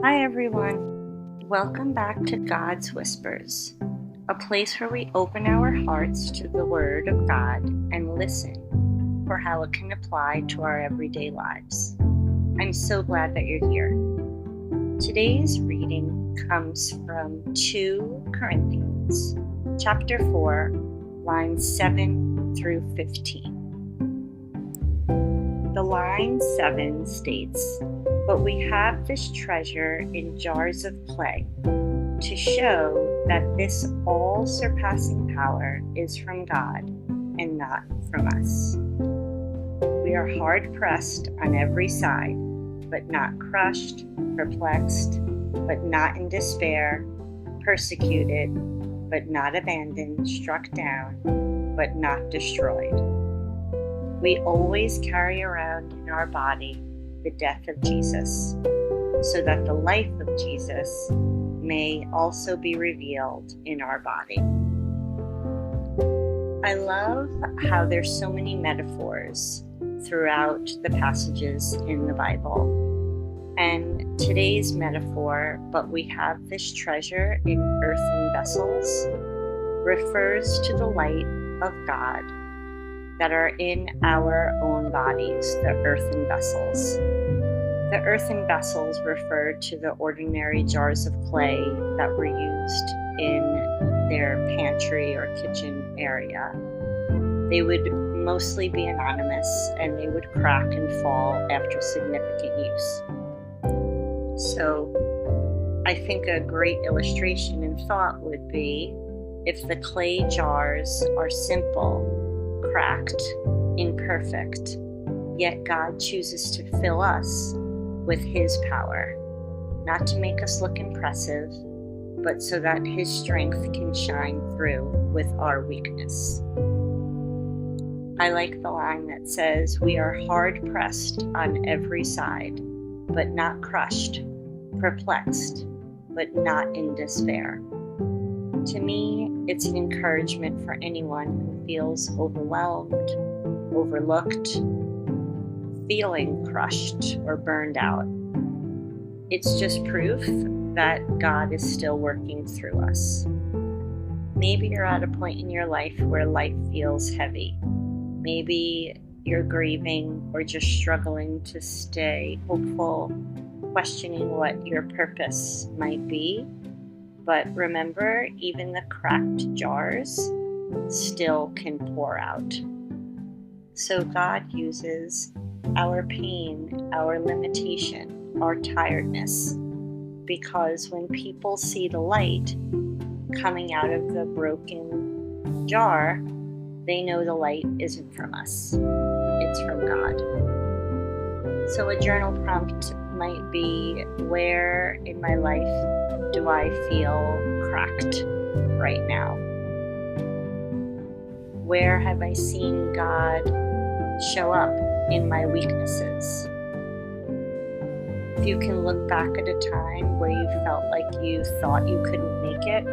Hi, everyone. Welcome back to God's Whispers, a place where we open our hearts to the Word of God and listen for how it can apply to our everyday lives. I'm so glad that you're here. Today's reading comes from 2 Corinthians, chapter 4, lines 7 through 15. The line 7 states, "But we have this treasure in jars of clay, to show that this all-surpassing power is from God and not from us. We are hard-pressed on every side, but not crushed, perplexed, but not in despair, persecuted, but not abandoned, struck down, but not destroyed. We always carry around in our body the death of Jesus, so that the life of Jesus may also be revealed in our body." I love how there's so many metaphors throughout the passages in the Bible. And today's metaphor, "but we have this treasure in earthen vessels," refers to the light of God that are in our own bodies, the earthen vessels. The earthen vessels refer to the ordinary jars of clay that were used in their pantry or kitchen area. They would mostly be anonymous and they would crack and fall after significant use. So I think a great illustration and thought would be if the clay jars are simple, cracked, imperfect, yet God chooses to fill us with His power, not to make us look impressive, but so that His strength can shine through with our weakness. I like the line that says, "We are hard-pressed on every side, but not crushed, perplexed, but not in despair." To me, it's an encouragement for anyone who feels overwhelmed, overlooked, feeling crushed or burned out. It's just proof that God is still working through us. Maybe you're at a point in your life where life feels heavy. Maybe you're grieving or just struggling to stay hopeful, questioning what your purpose might be. But remember, even the cracked jars still can pour out. So God uses our pain, our limitation, our tiredness, because when people see the light coming out of the broken jar, they know the light isn't from us, it's from God. So a journal prompt might be, where in my life do I feel cracked right now? Where have I seen God show up in my weaknesses? If you can look back at a time where you felt like you thought you couldn't make it,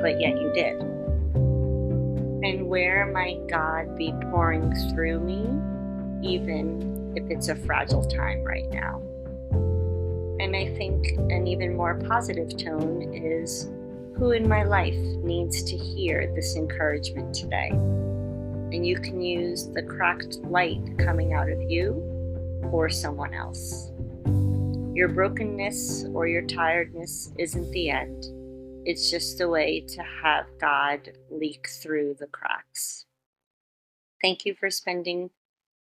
but yet you did. And where might God be pouring through me, even if it's a fragile time right now? And I think an even more positive tone is, who in my life needs to hear this encouragement today? And you can use the cracked light coming out of you or someone else. Your brokenness or your tiredness isn't the end. It's just a way to have God leak through the cracks. Thank you for spending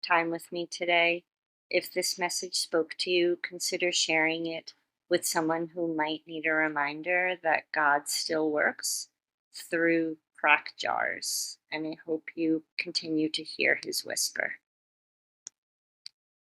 time with me today. If this message spoke to you, consider sharing it with someone who might need a reminder that God still works through cracked jars. And I hope you continue to hear His whisper.